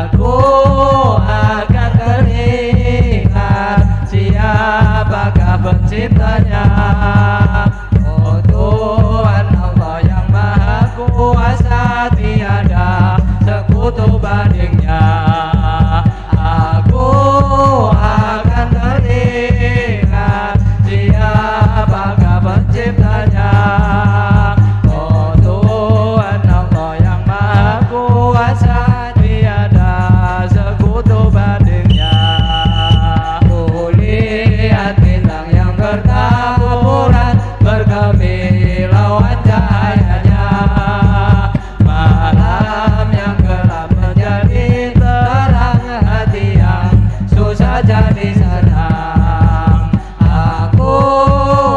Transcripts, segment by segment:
aku akan teringat siapakah penciptanya. Oh Tuhan Allah yang Maha Kuasa, tiada sekutu bandingnya. Aku akan teringat siapakah penciptanya. Oh Tuhan Allah yang Maha Kuasa, tiada sekutu bandingnya. Kulihat bintang yang bertaburan, berkemilauan cahayanya. Malam yang gelap menjadi terang, hati yang susah jadi senang. Aku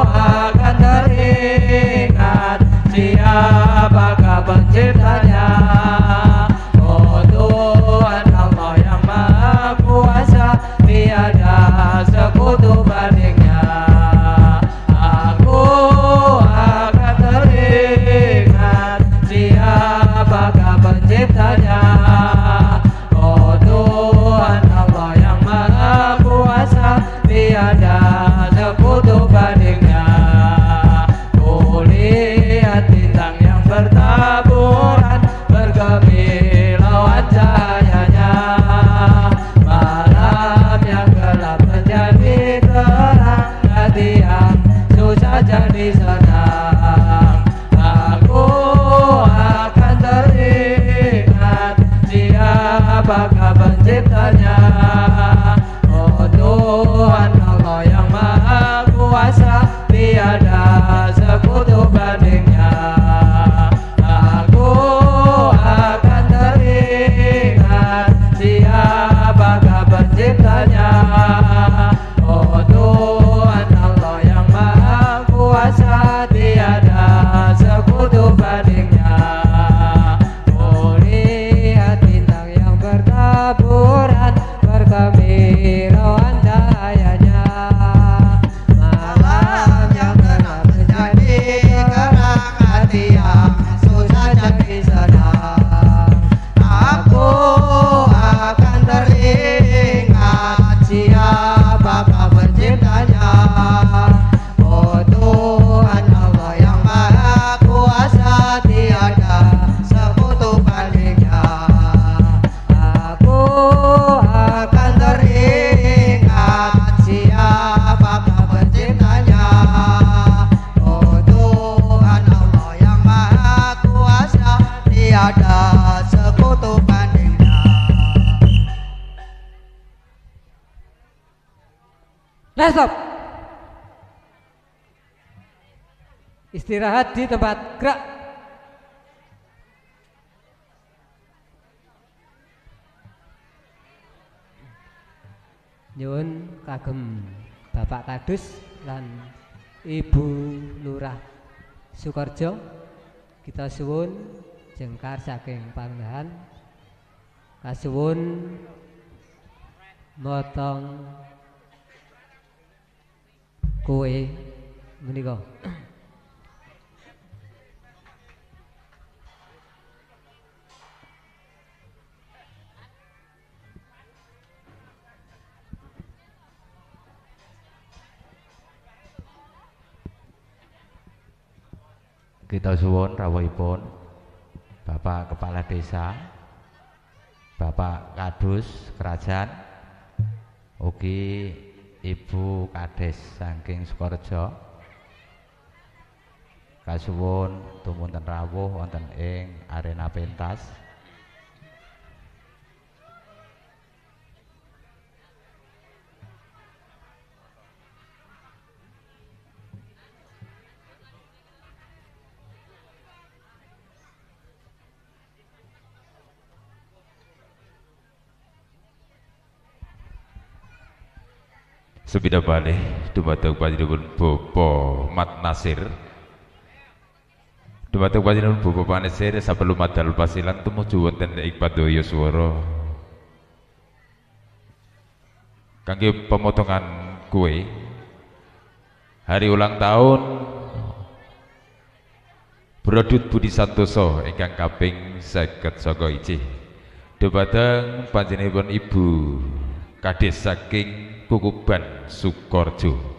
akan teringat siapakah penciptanya. Oh Tuhan Allah yang Maha Kuasa, tiada sekutu bandingnya. Aku akan teringat siapakah penciptanya. Oh Tuhan Allah yang Maha Kuasa, tiada sekutu bandingnya. Kulihat bintang yang bertaburan, berkemilauan cahayanya. Malam yang gelap menjadi terang, hati yang susah jadi senang. Aku akan teringat siapakah penciptanya. Oh Tuhan Allah yang Maha Kuasa, tiada sekutu bandingnya. Aku akan teringat siapakah penciptanya. Oh Tuhan Allah yang Maha Kuasa, tiada sekutu bandingnya. Kulihat bintang yang bertaburan, berkemilauan cahayanya. Malam yang gelap menjadi terang, hati yang susah jadi senang. Aku akan teringat siapakah penciptanya. Oh Tuhan Allah yang Maha Kuasa, tiada sekutu bandingnya. Aku akan teringat siapakah penciptanya. Oh Tuhan Allah yang Maha Kuasa, tiada sekutu bandingnya. Let's stop. Istirahat di tempat gerak. Nyuwun kagem Bapak Kadus lan Ibu Lurah Sukorejo, kita suwun jengkar saking pangdahan. Kasuwun motong kue menika. Kita suwun rawuhipun Bapak Kepala Desa, Bapak Kadus Kerajaan, ugi Ibu Kades saking Sukorejo, kasuwun tumunten rawuh wonten ing arena pentas. Sepida malih dumateng panjenenganipun Bapak Mat Nasir. Dumateng panjenenganipun Bapak Mat Nasir sabelum madal pasilan tumuju wonten ing Padaya Swara kangge pemotongan kue hari ulang tahun Brodut Budi Santoso ingkang kaping 50 saka ijih. Dumateng panjenenganipun Ibu Kades saking Kukuban Sukorjo.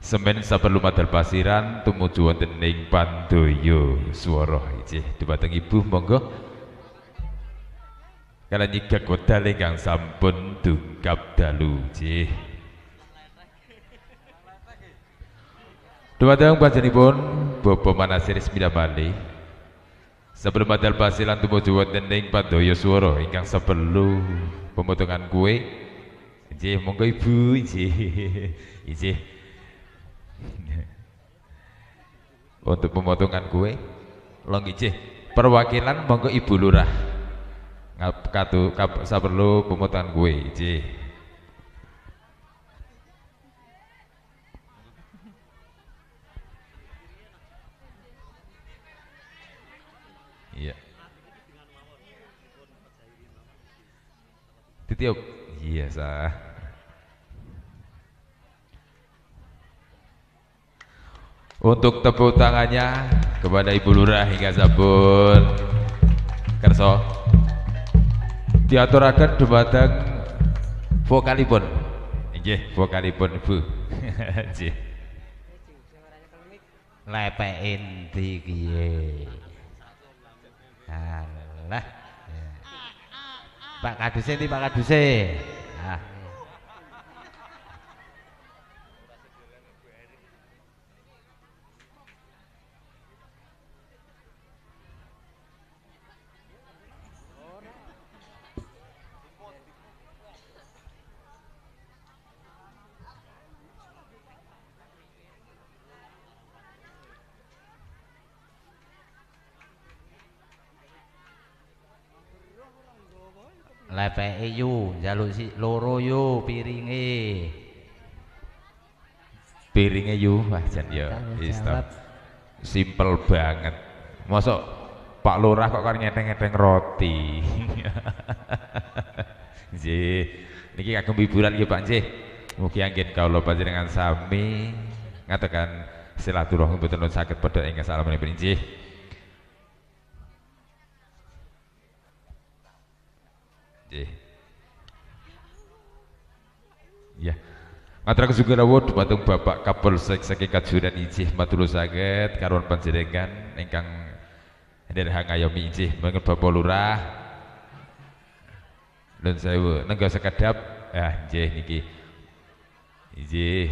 Semen saperlu madal pasiran tumuju wonten ing Pandaya Swara. Inggih, dumateng Ibu monggo kala nyigak wedal ingkang sampun dungkap dalu. Nggih. Dumateng panjenenganipun Bapak Manasir Smidamali. Sebelum madal pasilan tumuju wonten ing Pandaya Swara ingkang saperlu pemotongan kue. Nggih, monggo Ibu. Nggih. Nggih. Untuk pemotongan kue, long nggih. Perwakilan monggo Ibu Lurah. Saperlu pemotongan kue. Nggih. Iya. Titiup. Iya, sah. Untuk tepuk tangannya kepada Ibu Lurah hingga sampun kerso diaturaken dumateng vokalipun. Nggih, vokalipun Ibu. Nggih. Lepek endi kiye? Alah. Pak Kaduse ndi Pak Kaduse? Ah. Lepeke yu, njaluk si loro yu piringe. Piringe yu, wah jan ya Islam. Simpel banget. Mosok Pak Lurah kok kan ngeteng-ngeteng roti. Nggih. Niki kagem hiburan nggih Pak nggih. Mugi anggen kawula panjenengan sami ngatakan silaturahmi boten saged padha ing salamanipun nggih. Ya, ngaturaken sugeng rawuh dumateng Bapak Kapolsek saking Kajuran inggih matur saged karon panjenengan ingkang nderhang ngayomi inggih mangke Bapak Lurah. Nuwun sewu, nengga sekedap. Nggih niki. Inggih.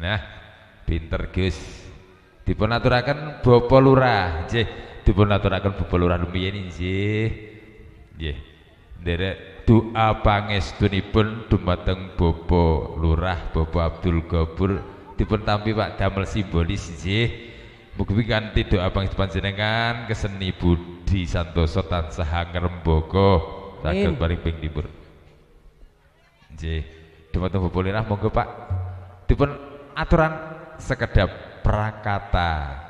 Nah, pinter Gus. Dipun aturaken Bapak Lurah, nggih. Dipun aturaken Bapak Lurah lumiyin inggih. Nggih. Nderek doa pangestunipun dumateng Bapak Lurah Bapak Abdul Ghabur dipun tampi Pak damel simbolis nggih. Mugi kanthi doa panjenengan keseni budi santosa tansah ngrembaga saged paring ping dipur. Nggih. Dumateng Bapak Lurah monggo Pak dipun aturan sekedap prakata.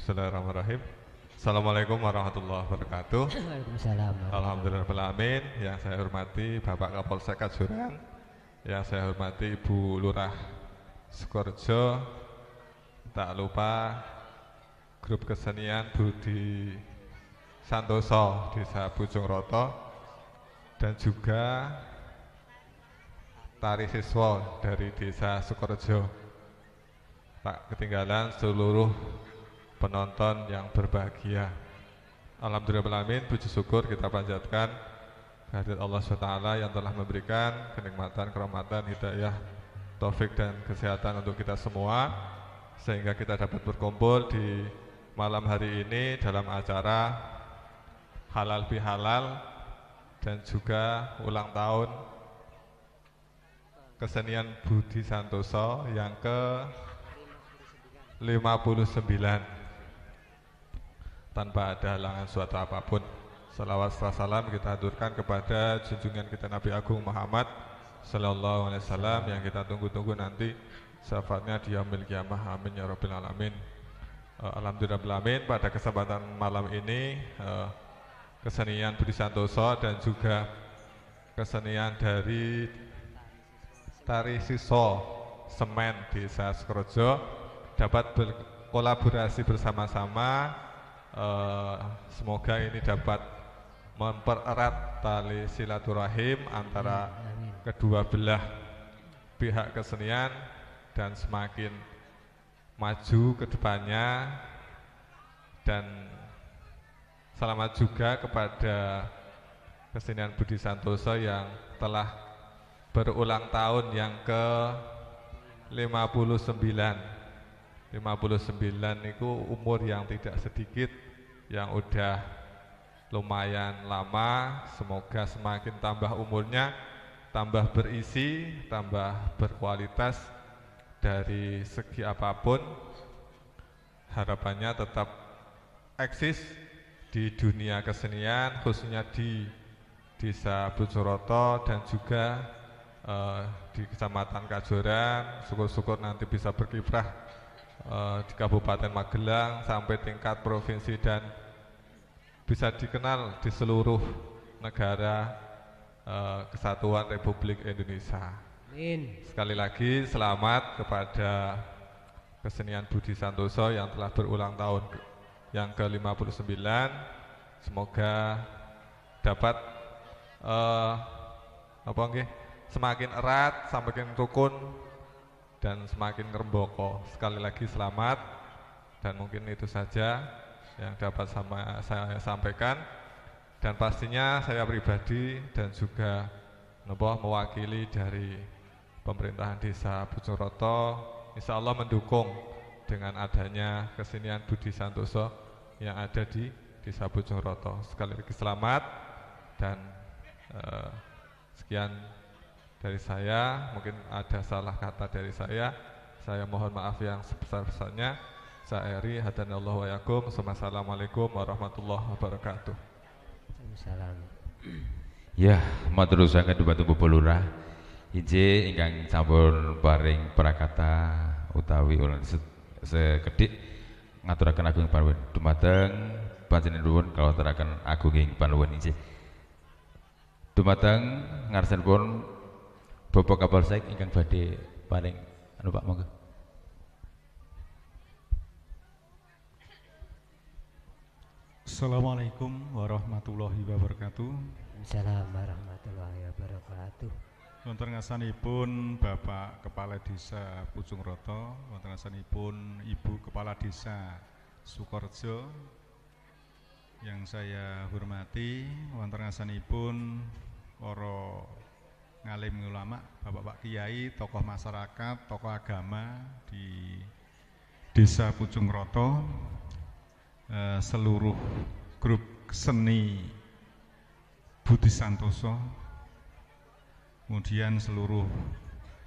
Bismillahirrahmanirrahim. Assalamualaikum warahmatullahi wabarakatuh. Waalaikumsalam. Alhamdulillahirrahmanirrahim. Yang saya hormati Bapak Kapolsek Kajuran, yang saya hormati Ibu Lurah Sukorjo, tak lupa grup kesenian Budi Santoso Desa Bujung Roto, dan juga tari siswa dari Desa Sukorjo. Tak ketinggalan seluruh penonton yang berbahagia. Alhamdulillahirrahmanirrahim, puji syukur kita panjatkan kehadirat Allah SWT yang telah memberikan kenikmatan, kerahmatan, hidayah, taufik dan kesehatan untuk kita semua, sehingga kita dapat berkumpul di malam hari ini dalam acara halal bihalal dan juga ulang tahun kesenian Budi Santoso yang ke-59. Tanpa ada halangan suatu apapun, salawat serta salam kita haturkan kepada junjungan kita Nabi Agung Muhammad Sallallahu Alaihi Wasallam yang kita tunggu-tunggu nanti syafaatnya di yaumil qiyamah. Amin ya Rabbil Alamin. Alhamdulillahirrahmanirrahim, pada kesempatan malam ini kesenian Budi Santoso dan juga kesenian dari Tari Siso Semen Desa Sukorejo dapat berkolaborasi bersama-sama. Semoga ini dapat mempererat tali silaturahim antara kedua belah pihak kesenian dan semakin maju ke depannya. Dan selamat juga kepada kesenian Budi Santoso yang telah berulang tahun yang ke 59. 59 itu umur yang tidak sedikit, yang udah lumayan lama. Semoga semakin tambah umurnya, tambah berisi, tambah berkualitas dari segi apapun. Harapannya tetap eksis di dunia kesenian, khususnya di Desa Bojoroto dan juga di Kecamatan Kajoran. Syukur-syukur nanti bisa berkiprah di Kabupaten Magelang sampai tingkat provinsi dan bisa dikenal di seluruh negara Kesatuan Republik Indonesia. Amin. Sekali lagi selamat kepada kesenian Budi Santoso yang telah berulang tahun yang ke-59. Semoga dapat semakin erat, semakin rukun, dan semakin ngeremboko. Sekali lagi selamat, dan mungkin itu saja yang dapat saya sampaikan. Dan pastinya saya pribadi dan juga mewakili dari pemerintahan Desa Bojoroto, insya Allah mendukung dengan adanya kesenian Budi Santoso yang ada di Desa Bojoroto. Sekali lagi selamat, dan sekian dari saya. Mungkin ada salah kata dari saya mohon maaf yang sebesar-besarnya. Saya Eri, hadanallahu wa yakum. Assalamualaikum warahmatullahi wabarakatuh. Salam. Ya, matur sanget Bupati Lurah. Injih ingkang sampun paring prakata utawi ulang sekedhik ngaturaken agung panuwun dumateng panjenenganipun kawontenaken agunging panuwun injih. Dumateng ngarsanipun Bapak Kapolsek ingkang badhe paring Pak, monggo. Assalamualaikum warahmatullahi wabarakatuh. Assalamualaikum warahmatullahi wabarakatuh. Wonten ngasanipun Bapak Kepala Desa Pucungroto, wonten ngasanipun Ibu Kepala Desa Sukorejo yang saya hormati, wonten ngasanipun para ngalim ulama, Bapak-bapak kiai, tokoh masyarakat, tokoh agama di Desa Pucungroto, seluruh grup seni Budi Santoso, kemudian seluruh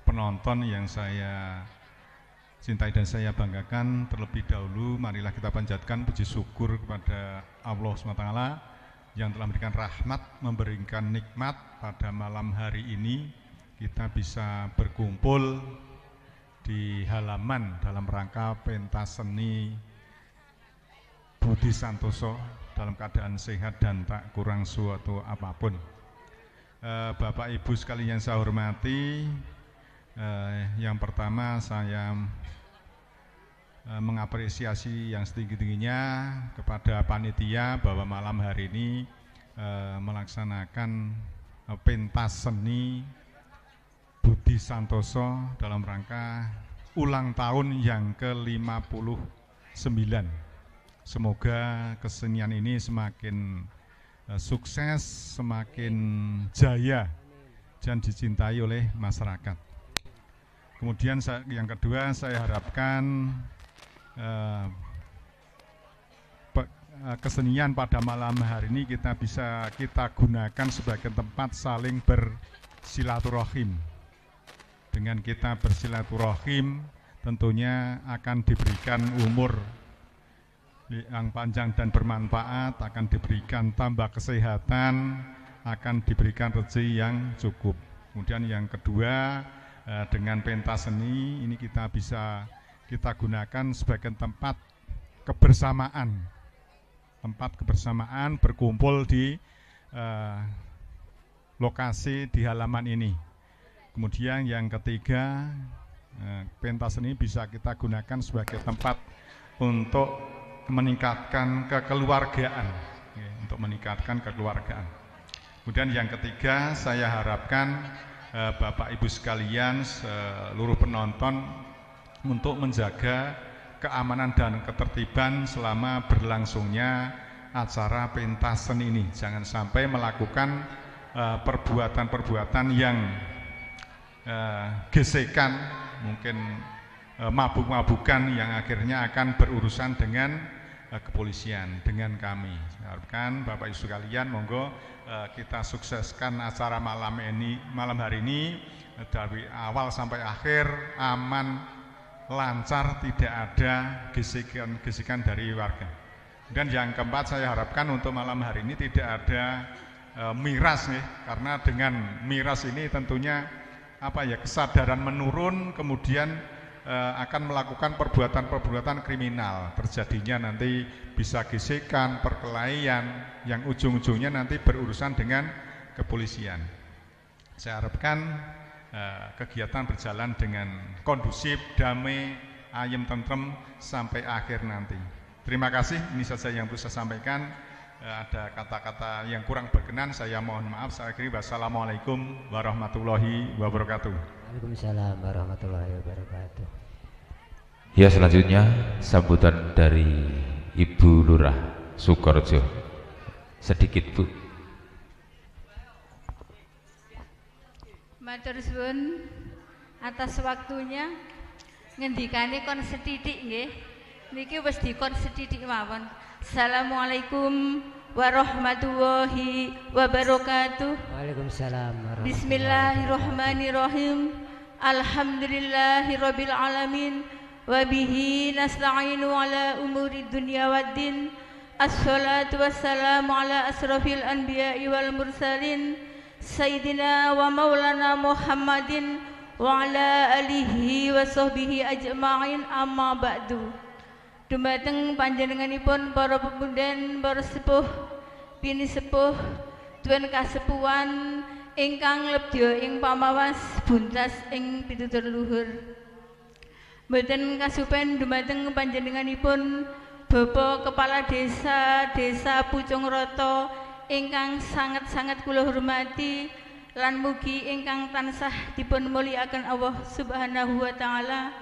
penonton yang saya cintai dan saya banggakan. Terlebih dahulu marilah kita panjatkan puji syukur kepada Allah SWT yang telah memberikan rahmat, memberikan nikmat pada malam hari ini kita bisa berkumpul di halaman dalam rangka pentas seni Budi Santoso dalam keadaan sehat dan tak kurang suatu apapun. Bapak Ibu sekalian yang saya hormati, yang pertama saya mengapresiasi yang setinggi-tingginya kepada panitia bahwa malam hari ini melaksanakan pentas seni Budi Santoso dalam rangka ulang tahun yang ke-59. Semoga kesenian ini semakin sukses, semakin jaya dan dicintai oleh masyarakat. Kemudian yang kedua saya harapkan kesenian pada malam hari ini kita gunakan sebagai tempat saling bersilaturahim. Dengan kita bersilaturahim tentunya akan diberikan umur yang panjang dan bermanfaat, akan diberikan tambah kesehatan, akan diberikan rezeki yang cukup. Kemudian yang kedua, dengan pentas seni ini kita gunakan sebagai tempat kebersamaan berkumpul di lokasi di halaman ini. Kemudian yang ketiga, pentas ini bisa kita gunakan sebagai tempat untuk meningkatkan kekeluargaan, untuk meningkatkan kekeluargaan. Kemudian yang ketiga, saya harapkan Bapak Ibu sekalian, seluruh penonton untuk menjaga keamanan dan ketertiban selama berlangsungnya acara pentas seni ini. Jangan sampai melakukan perbuatan-perbuatan yang gesekan, mungkin mabuk-mabukan yang akhirnya akan berurusan dengan kepolisian, dengan kami. Saya harapkan Bapak Ibu sekalian, monggo kita sukseskan acara malam hari ini dari awal sampai akhir aman, lancar, tidak ada gesekan dari warga. Dan yang keempat, saya harapkan untuk malam hari ini tidak ada miras nih, karena dengan miras ini tentunya kesadaran menurun, kemudian akan melakukan perbuatan-perbuatan kriminal. Terjadinya nanti bisa gesekan, perkelahian yang ujung-ujungnya nanti berurusan dengan kepolisian. Saya harapkan kegiatan berjalan dengan kondusif, damai, ayem, tentrem sampai akhir nanti. Terima kasih, ini saja yang bisa saya sampaikan. Ada kata-kata yang kurang berkenan, saya mohon maaf. Saya akhiri, wassalamualaikum warahmatullahi wabarakatuh. Waalaikumsalam warahmatullahi wabarakatuh. Ya, selanjutnya sambutan dari Ibu Lurah Sukorejo. Sedikit, Bu. Matur suwun atas waktunya. Ngendikane kon sethithik nggih. Niki wis dikon sethithik mawon. Assalamualaikum warahmatullahi wabarakatuh. Waalaikumsalam warahmatullahi wabarakatuh. Bismillahirrahmanirrahim. Alhamdulillahirabbil alamin wa bihi nasta'inu ala umuri dunya waddin. Assalatu wassalamu ala asrafil anbiya'i wal mursalin sayyidina wa maulana Muhammadin wa ala alihi wa sahbihi ajma'in, amma ba'du. Dumateng panjenenganipun para pemudan, para sepuh, bini sepuh, tuan kasepuhan ingkang lebya ing pamawas buntas ing pitutur luhur. Mboten kasupen dumateng panjenenganipun Bapak Kepala Desa Pucung Roto ingkang sangat-sangat kula hormati lan mugi ingkang tansah dipun mulyakaken Allah Subhanahu wa taala.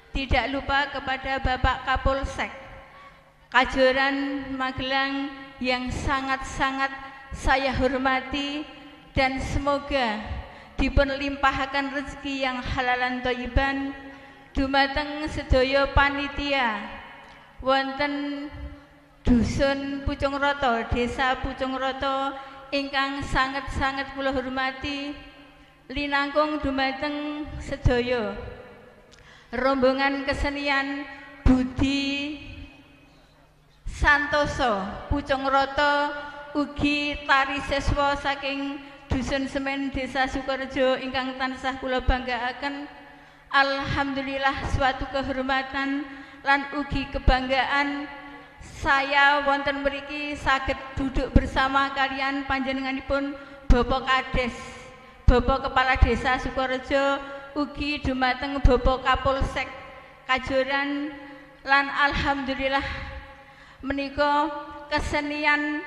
Tidak lupa kepada Bapak Kapolsek Kajoran Magelang yang sangat-sangat saya hormati, dan semoga dipun limpahaken rezeki yang halalan thayyiban dumateng sedaya panitia wonten Dusun Pucung Roto, Desa Pucung Roto ingkang sangat-sangat kula hormati, linangkung dumateng sedaya rombongan kesenian Budi Santoso Pucung Roto, ugi tari siswa saking Dusun Semen Desa Sukorejo ingkang tansah kula banggaaken. Alhamdulillah, suatu kehormatan lan ugi kebanggaan saya wonten mriki saged duduk bersama kalian panjenenganipun Bapak Kades, Bapak Kepala Desa Sukorejo, ugi dumateng Bapak Kapolsek Kajoran, lan alhamdulillah menika kesenian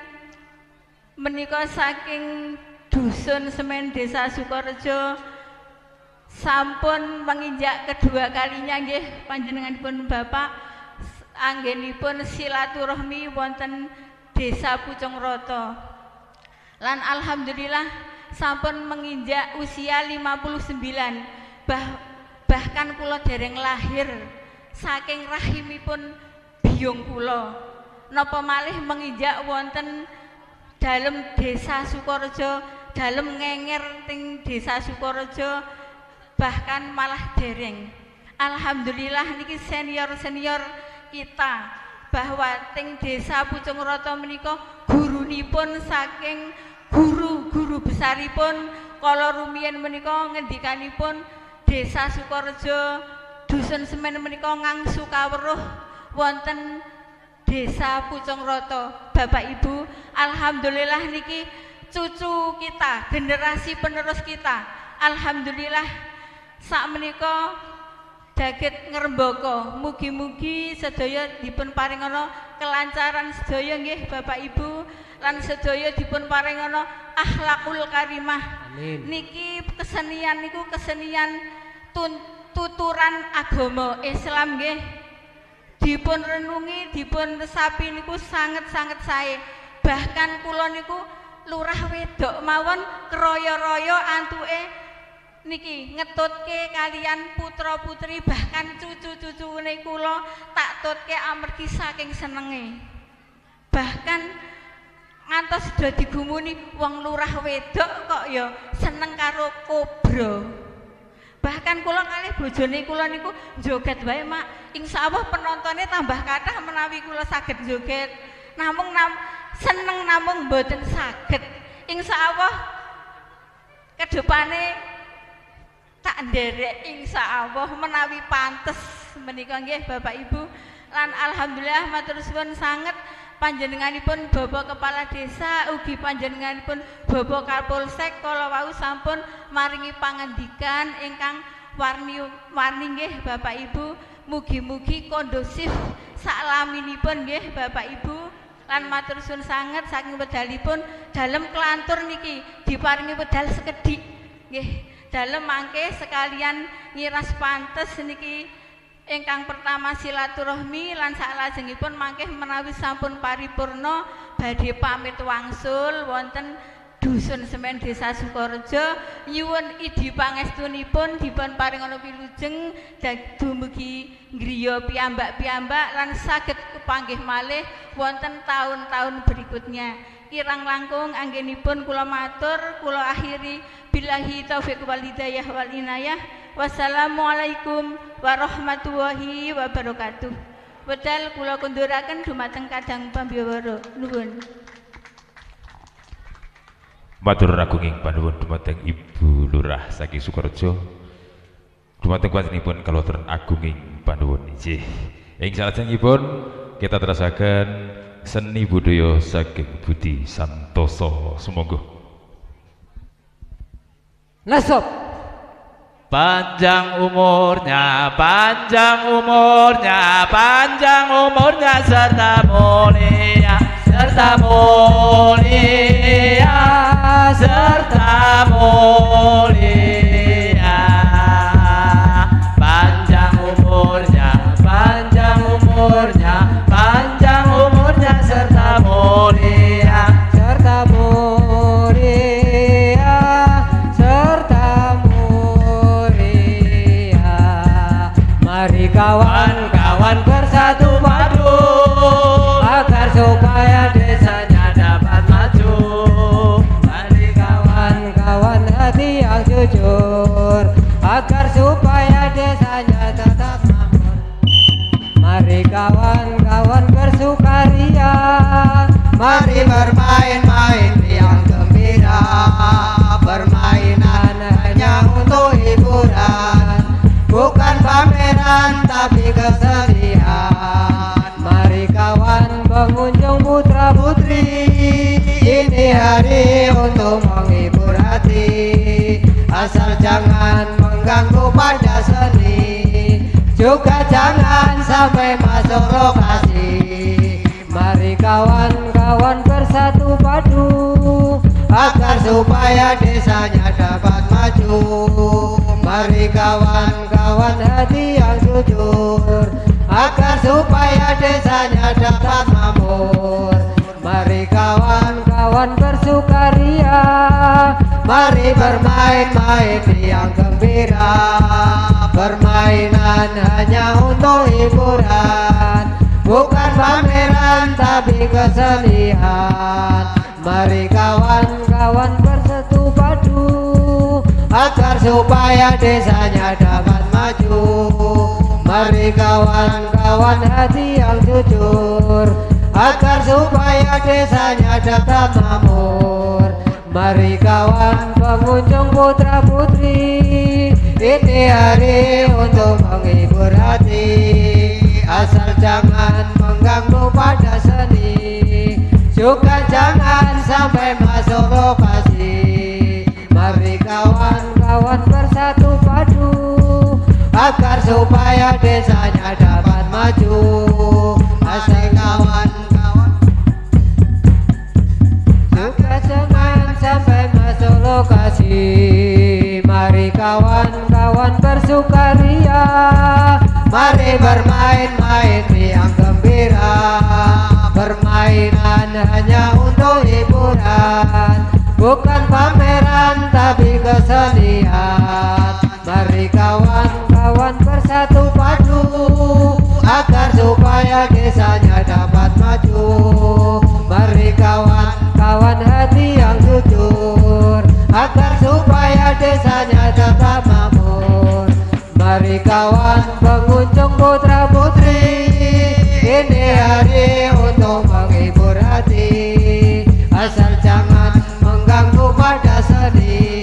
menika saking Dusun Semen Desa Sukorejo sampun menginjak kedua kalinya nggih panjenenganipun Bapak anggenipun silaturahmi wonten Desa Pucung Roto, lan alhamdulillah sampun menginjak usia 59. Bahkan kula dereng lahir saking rahimipun biyung kula, napa malih menginjak wonten dalem Desa Sukorejo, dalem ngenger ting Desa Sukorejo, bahkan malah dereng. Alhamdulillah niki senior-senior kita bahwa ting Desa Pucung Roto menika gurunipun saking guru-guru besaripun kala rumiyin menika ngendikanipun Desa Sukorejo Dusun Semen menika ngangsu kawruh wonten Desa Pucung Roto. Bapak Ibu, alhamdulillah niki cucu kita, generasi penerus kita. Alhamdulillah sakmenika daget ngrembaka. Mugi-mugi sedaya dipun paringana kelancaran sedaya nggih Bapak Ibu lan sedaya dipun paringana akhlakul karimah. Amin. Niki kesenian niku kesenian tuturan agama Islam nggih. Dipun renungi, dipun resapi niku sangat-sangat sae. Bahkan kula niku lurah wedok mawon kroyo-royo antuke niki ngetutke kalian putra-putri bahkan cucu-cucune kula tak tutke amargi saking senenge. Bahkan ngantos do digumuni wong lurah wedok kok ya seneng karo kobra. Bahkan kula kalih bojone kula niku joget wae Mak. Insyaallah penontonnya tambah kathah menawi kula saged joget. Namung seneng namung mboten saged. Insyaallah kedepane tak nderek insyaallah menawi pantes menika nggih Bapak Ibu. Lan alhamdulillah matur suwun sanget panjenenganipun Bapak Kepala Desa ugi panjenenganipun Bapak Kapolsek kala wau sampun maringi pangandikan ingkang warni nggih Bapak Ibu. Mugi-mugi kondusif saklaminipun nggih Bapak Ibu. Lan matur suwun sanget saking wedalipun dalem kelantur niki diparingi wedal sekedhik nggih. Dalem mangke sekalian ngiras pantes niki ingkang pertama silaturahmi lan salajengipun mangke menawi sampun paripurna badhe pamit wangsul wonten Dusun Semen Desa Sukorejo nyuwun idi pangestunipun dipun paringana wilujeng dumugi griya piyambak-piyambak lan saged kepanggih malih wonten tahun-tahun berikutnya. Kirang langkung anggenipun kula matur kula akhiri billahi taufiq wal hidayah wal inayah. Wassalamualaikum warahmatullahi wabarakatuh. Wedal kula kunduraken dumateng kadang pambiwara nuwun. Matur agunging panuwun dumateng Ibu Lurah saking Sukorejo. Dumateng panjenenganipun kalauturan agunging panuwun inggih. Ing salajengipun kita terasaken seni budaya saking Budi Santoso. Sumangga. Nasab. Panjang umurnya, panjang umurnya, panjang umurnya serta mulia, serta mulia, serta mulia. Panjang umurnya, panjang umurnya, panjang umurnya serta mulia, serta mulia, serta mulia. Mari kawan-kawan bersatu padu agar supaya desanya dapat maju. Mari kawan-kawan hati yang jujur agar supaya desanya tetap makmur. Mari kawan-kawan bersukaria, mari bermain-main yang gembira. Permainan hanya untuk hiburan, bukan pameran tapi kesedihan. Mari kawan pengunjung putra putri, ini hari untuk menghibur hati. Asal jangan mengganggu pada seni, juga jangan sampai masuk lokasi. Mari kawan-kawan bersatu padu agar supaya desanya dapat maju. Mari kawan-kawan hati yang jujur agar supaya desanya dapat makmur. Mari kawan-kawan bersukaria, mari bermain-main yang gembira. Permainan hanya untuk hiburan, bukan pameran tapi kesenian. Mari kawan-kawan bersatu padu agar supaya desanya dapat maju. Mari kawan-kawan hati yang jujur agar supaya desanya dapat makmur. Mari kawan pengunjung putra putri, ini hari untuk menghibur hati. Asal jangan mengganggu pada seni, juga jangan sampai masuk lokasi. supaya desanya dapat maju. Asal kawan-kawan suka senang sampai masuk lokasi. Mari kawan-kawan bersukaria, mari bermain-main riang gembira. Permainan hanya untuk hiburan, bukan pameran tapi kesenian. Mari kawan-kawan bersatu padu, agar supaya desanya dapat maju. Mari kawan-kawan hati yang jujur, agar supaya desanya tetap makmur. Mari kawan pengunjung putra putri, ini hari untuk menghibur hati. Asal jangan mengganggu pada seni.